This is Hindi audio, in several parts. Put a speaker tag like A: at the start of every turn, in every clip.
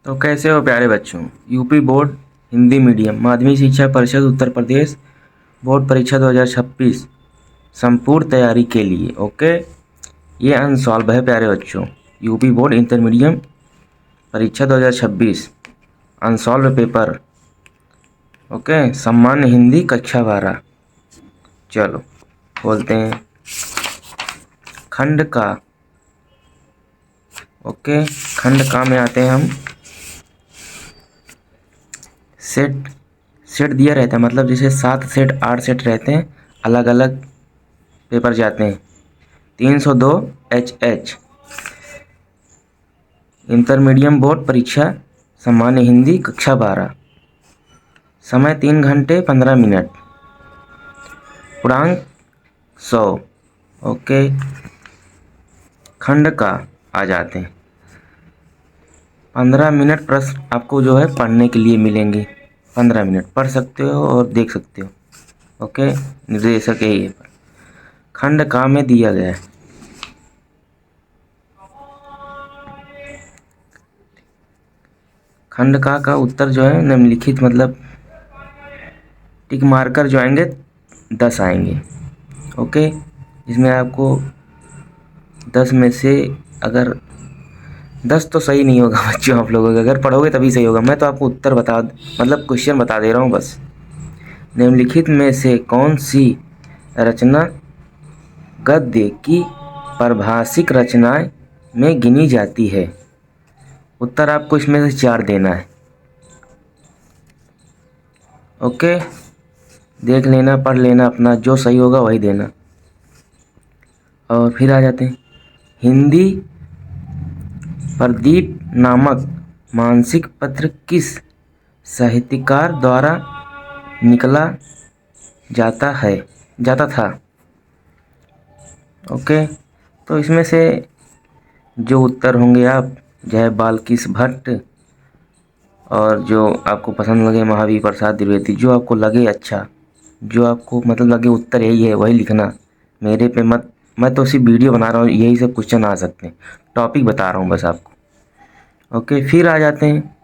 A: तो कैसे हो प्यारे बच्चों। यूपी बोर्ड हिंदी मीडियम माध्यमिक शिक्षा परिषद उत्तर प्रदेश बोर्ड परीक्षा 2026 संपूर्ण तैयारी के लिए। ओके, ये अनसॉल्व है प्यारे बच्चों। यूपी बोर्ड इंटरमीडियम परीक्षा 2026 अनसॉल्व पेपर। ओके, सामान्य हिंदी कक्षा 12। चलो बोलते हैं खंड का। ओके, खंड का में आते हैं हम। सेट सेट दिया रहता है, मतलब जैसे 7 सेट 8 सेट रहते हैं, अलग अलग पेपर जाते हैं। 302 HH इंटरमीडियम बोर्ड परीक्षा सामान्य हिंदी कक्षा 12। समय 3 घंटे 15 मिनट। पूर्णांक 100। ओके, खंड का आ जाते हैं। 15 मिनट प्रश्न आपको जो है पढ़ने के लिए मिलेंगे। 15 मिनट पढ़ सकते हो और देख सकते हो। ओके, निर्देशक है ये। खंड का में दिया गया है। खंड का उत्तर जो है निम्नलिखित, मतलब टिक मार्कर जो आएंगे 10 आएंगे। ओके, इसमें आपको 10 में से अगर 10 तो सही नहीं होगा बच्चों, आप लोगों को अगर पढ़ोगे तभी सही होगा। मैं तो आपको उत्तर बता, मतलब क्वेश्चन बता दे रहा हूँ बस। निम्नलिखित में से कौन सी रचना गद्य की पारिभाषिक रचनाएं में गिनी जाती है? उत्तर आपको इसमें से 4 देना है। ओके, देख लेना, पढ़ लेना, अपना जो सही होगा वही देना। और फिर आ जाते हैं हिंदी प्रदीप नामक मासिक पत्र किस साहित्यकार द्वारा निकला जाता था? ओके, तो इसमें से जो उत्तर होंगे आप, जय बालकृष्ण भट्ट, और जो आपको पसंद लगे महावीर प्रसाद द्विवेदी, जो आपको लगे अच्छा, जो आपको मतलब लगे उत्तर यही है वही लिखना। मेरे पे मत, मैं तो सिर्फ वीडियो बना रहा हूँ, यही सब क्वेश्चन आ सकते हैं, टॉपिक बता रहा हूँ बस आपको। ओके, फिर आ जाते हैं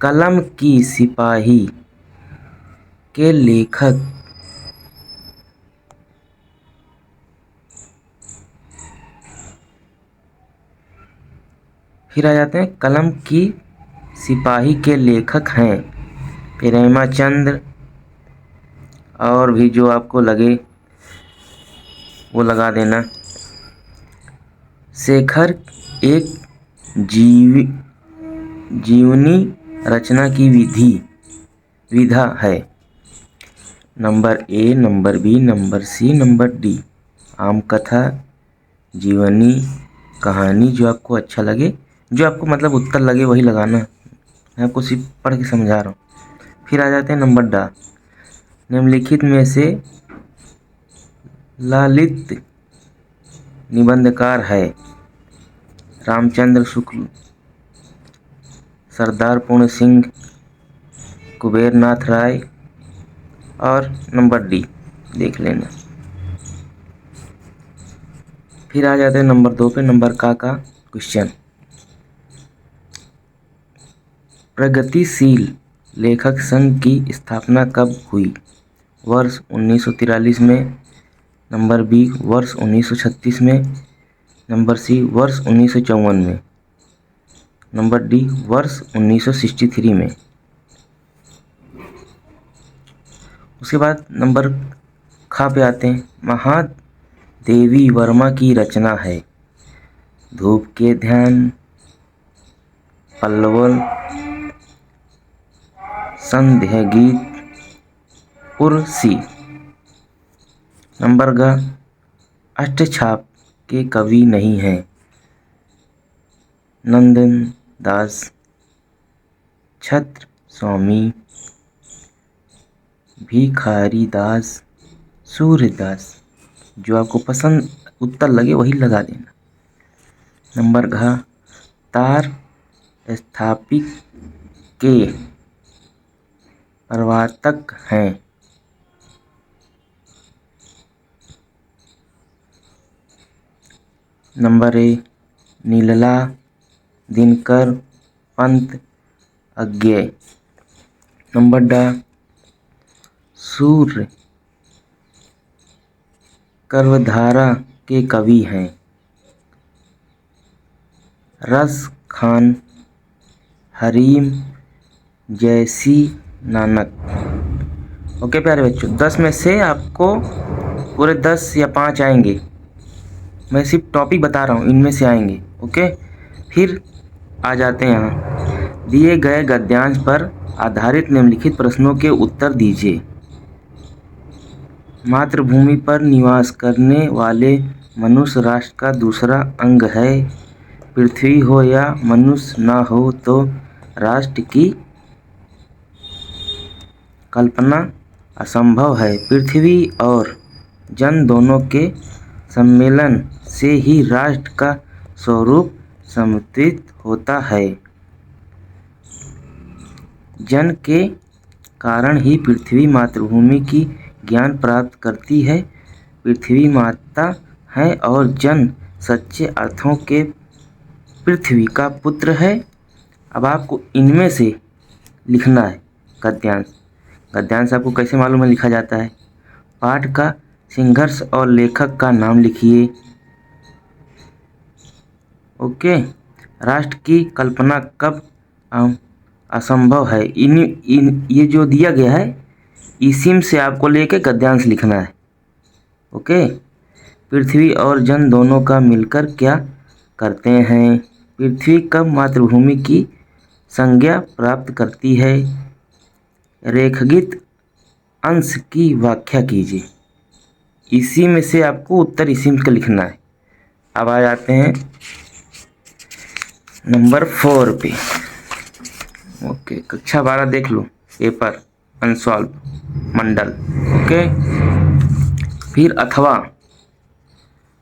A: कलम की सिपाही के लेखक। फिर आ जाते हैं कलम की सिपाही के लेखक हैं प्रेमाचंद्र, और भी जो आपको लगे वो लगा देना। शेखर एक जीवनी रचना की विधा है। Number A, number B, number C, number D. आम कथा, जीवनी, कहानी, जो आपको अच्छा लगे, जो आपको मतलब उत्तर लगे वही लगाना। मैं आपको सिर्फ पढ़ के समझा रहा हूँ। फिर आ जाते हैं नंबर डा। निम्नलिखित में से ललित निबंधकार है रामचंद्र शुक्ल, सरदार पूर्ण सिंह, कुबेर नाथ राय, और नंबर डी देख लेना। फिर आ जाते हैं नंबर 2 पे, नंबर का क्वेश्चन। प्रगतिशील लेखक संघ की स्थापना कब हुई? वर्ष 1943 में, नंबर बी वर्ष 1936 में, नंबर सी वर्ष 1954 में, नंबर डी वर्ष 1963 में। उसके बाद नंबर खा पे आते हैं। महादेवी वर्मा की रचना है धूप के ध्यान, पल्लवन, संध्या गीत, उर्सी। नंबर ग अष्टछाप के कवि नहीं हैं नंदन दास, छत्र स्वामी, भिखारी दास, सूर्यदास। जो आपको पसंद उत्तर लगे वही लगा देना। नंबर घ तार स्थापित के प्रवर्तक हैं नंबर ए नीलला, दिनकर, पंत अज्ञेय। नंबर ड, सूर्य कर्वधारा के कवि हैं। रस खान, हरीम, जैसी, नानक। ओके प्यारे बच्चों, 10 में से आपको पूरे 10 या 5 आएंगे। मैं सिर्फ टॉपिक बता रहा हूँ, इनमें से आएंगे। ओके, फिर आ जाते हैं यहाँ। दिए गए गद्यांश पर आधारित निम्नलिखित प्रश्नों के उत्तर दीजिए। मातृभूमि पर निवास करने वाले मनुष्य राष्ट्र का दूसरा अंग है। पृथ्वी हो या मनुष्य न हो तो राष्ट्र की कल्पना असंभव है। पृथ्वी और जन दोनों के सम्मेलन से ही राष्ट्र का स्वरूप समर्थित होता है। जन के कारण ही पृथ्वी मातृभूमि की ज्ञान प्राप्त करती है। पृथ्वी माता है और जन सच्चे अर्थों के पृथ्वी का पुत्र है। अब आपको इनमें से लिखना है गद्यांश। गद्यांश आपको कैसे मालूम है लिखा जाता है? पाठ का संघर्ष और लेखक का नाम लिखिए। ओके, राष्ट्र की कल्पना कब असंभव है। ये जो दिया गया है इसी से आपको लेके गद्यांश लिखना है। ओके, पृथ्वी और जन दोनों का मिलकर क्या करते हैं। पृथ्वी कब मातृभूमि की संज्ञा प्राप्त करती है। रेखांकित अंश की व्याख्या कीजिए। इसी में से आपको उत्तर इसी में का लिखना है। अब आ जाते हैं नंबर 4 पे। ओके, कक्षा 12 देख लो, पेपर अनसॉल्व मंडल। ओके, फिर अथवा,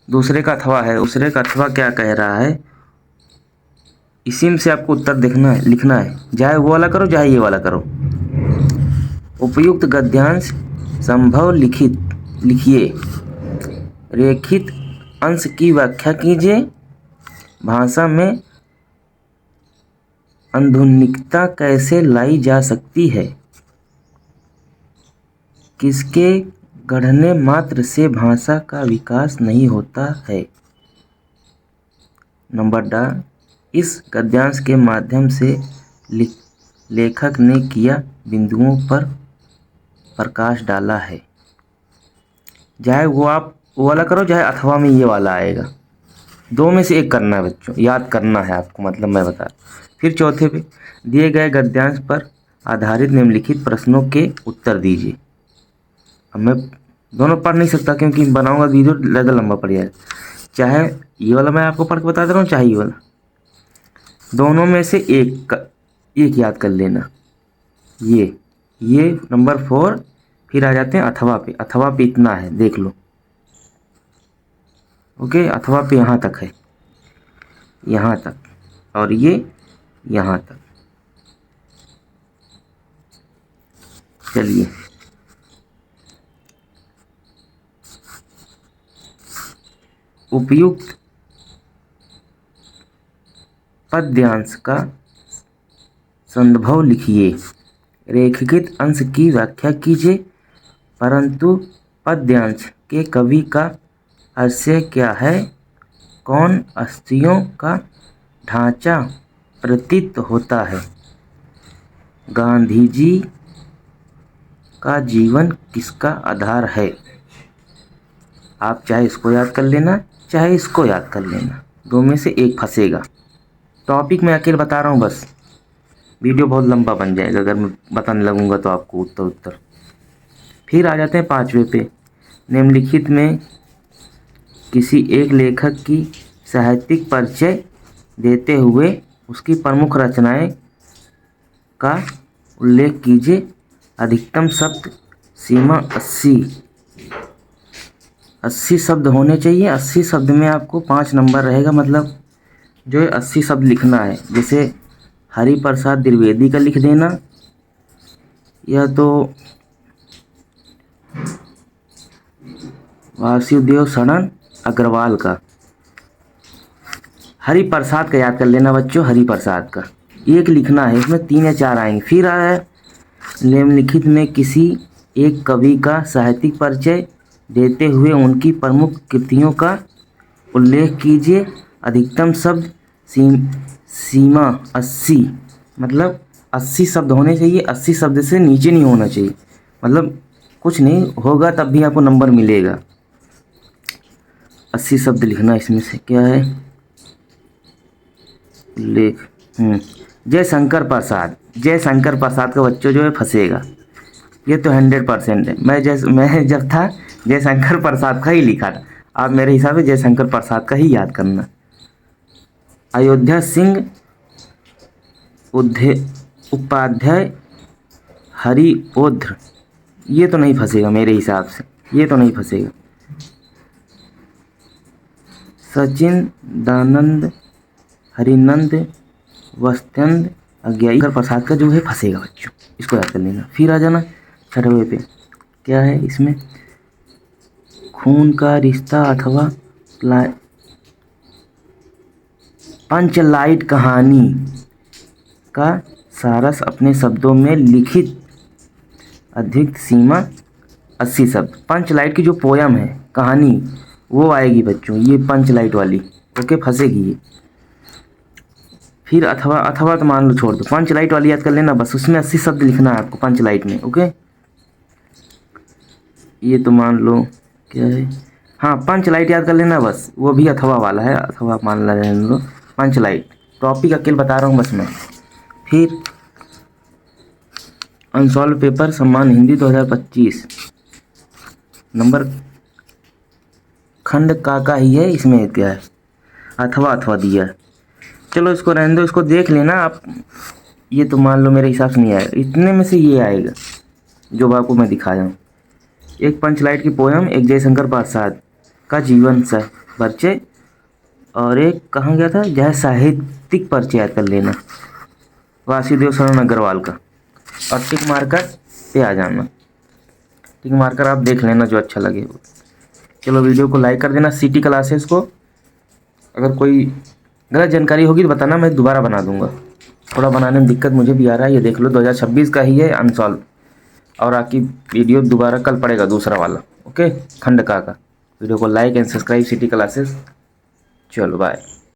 A: दूसरे का अथवा है। दूसरे का अथवा क्या कह रहा है, इसी में से आपको उत्तर देखना है, लिखना है। चाहे वो वाला करो चाहे ये वाला करो। उपयुक्त गद्यांश संभव लिखिए। रेखित अंश की व्याख्या कीजिए। भाषा में आधुनिकता कैसे लाई जा सकती है। किसके गढ़ने मात्र से भाषा का विकास नहीं होता है। नंबर ड, इस गद्यांश के माध्यम से लेखक ने किया बिंदुओं पर प्रकाश डाला है। चाहे वो आप वो वाला करो चाहे अथवा में ये वाला आएगा। 2 में से एक करना है बच्चों, याद करना है आपको, मतलब मैं बता। फिर चौथे पे, दिए गए गद्यांश पर आधारित निम्नलिखित प्रश्नों के उत्तर दीजिए। अब मैं दोनों पढ़ नहीं सकता क्योंकि बनाऊंगा वीडियो ज़्यादा लंबा पड़ जाएगा। चाहे ये वाला मैं आपको पढ़ के बता दे रहा हूँ, चाहे ये वाला, दोनों में से एक याद कर लेना। ये नंबर 4। फिर आ जाते हैं अथवा पे। अथवा पे इतना है, देख लो। ओके, अथवा पे यहाँ तक है, यहाँ तक, और ये यहाँ तक। चलिए, उपयुक्त पद्यांश का संभव लिखिए। रेखांकित अंश की व्याख्या कीजिए। परंतु पद्यांश के कवि का आशय क्या है। कौन अस्थियों का ढांचा प्रतीत होता है। गांधी जी का जीवन किसका आधार है। आप चाहे इसको याद कर लेना चाहे इसको याद कर लेना, 2 में से एक फंसेगा। टॉपिक मैं अकेले बता रहा हूँ, बस वीडियो बहुत लंबा बन जाएगा अगर मैं बताने लगूंगा तो आपको उत्तर। फिर आ जाते हैं 5वें पे। निम्नलिखित में किसी एक लेखक की साहित्यिक परिचय देते हुए उसकी प्रमुख रचनाएं का उल्लेख कीजिए। अधिकतम शब्द सीमा 80 शब्द होने चाहिए। 80 शब्द में आपको 5 नंबर रहेगा, मतलब जो है 80 शब्द लिखना है। जैसे हरि प्रसाद द्विवेदी का लिख देना, या तो वासुदेव शरण अग्रवाल का। हरि प्रसाद का याद कर लेना बच्चों, हरि प्रसाद का एक लिखना है, इसमें 3 या 4 आएंगे। फिर आया है निम्नलिखित में किसी एक कवि का साहित्यिक परिचय देते हुए उनकी प्रमुख कृतियों का उल्लेख कीजिए। अधिकतम शब्द सीमा 80, मतलब 80 शब्द होने चाहिए, 80 शब्द से नीचे नहीं होना चाहिए। मतलब कुछ नहीं होगा तब भी आपको नंबर मिलेगा। 80 शब्द लिखना। इसमें से क्या है उल्लेख? जयशंकर प्रसाद, जयशंकर प्रसाद का बच्चों जो है फंसेगा। ये तो 100% है। मैं जब था जयशंकर प्रसाद का ही लिखा था। आप मेरे हिसाब से जयशंकर प्रसाद का ही याद करना। अयोध्या सिंह उपाध्याय हरिओध्र, ये तो नहीं फंसेगा मेरे हिसाब से, ये तो नहीं फंसेगा। सचिन दानंद हरिनंद वस्त्यंद अज्ञाई प्रसाद का जो है फंसेगा बच्चों, इसको याद कर लेना। फिर आ जाना 6वें पे। क्या है इसमें? खून का रिश्ता अथवा पंचलाइट कहानी का सारस अपने शब्दों में लिखित। अधिक सीमा 80 शब्द। पंचलाइट की जो पोयम है, कहानी, वो आएगी बच्चों, ये पंचलाइट वाली। ओके, फंसेगी ये। फिर अथवा, अथवा तो मान लो छोड़ दो, पंचलाइट वाली याद कर लेना बस। उसमें 80 शब्द लिखना है आपको पंचलाइट में। ओके, ये तो मान लो क्या है, हाँ पंचलाइट याद कर लेना बस, वो भी अथवा वाला है, अथवा मान लो पंचलाइट। टॉपिक अकेले बता रहा हूँ बस मैं। फिर अनसॉल्व पेपर सम्मान हिंदी 2025 नंबर खंड का ही है। इसमें क्या है? अथवा अथवा दिया है। चलो इसको रहने दो, इसको देख लेना आप। ये तो मान लो मेरे हिसाब से नहीं आएगा, इतने में से ये आएगा जो आपको मैं दिखाया हूँ। एक पंचलाइट की पोयम, एक जयशंकर प्रसाद का जीवन परिचय, और एक कहाँ गया था, जय साहित्यिक परिचय याद कर लेना, वासुदेव शरण अग्रवाल का। और टिक मार्कर पे आ जाना। टिक मार्कर आप देख लेना जो अच्छा लगे। चलो वीडियो को लाइक कर देना। सिटी क्लासेस को अगर कोई गलत जानकारी होगी तो बताना, मैं दोबारा बना दूंगा। थोड़ा बनाने में दिक्कत मुझे भी आ रहा है। ये देख लो 2026 का ही है अनसॉल्व, और आपकी वीडियो दोबारा कल पड़ेगा दूसरा वाला। ओके, खंड का। वीडियो को like and subscribe city classes. चलो बाय।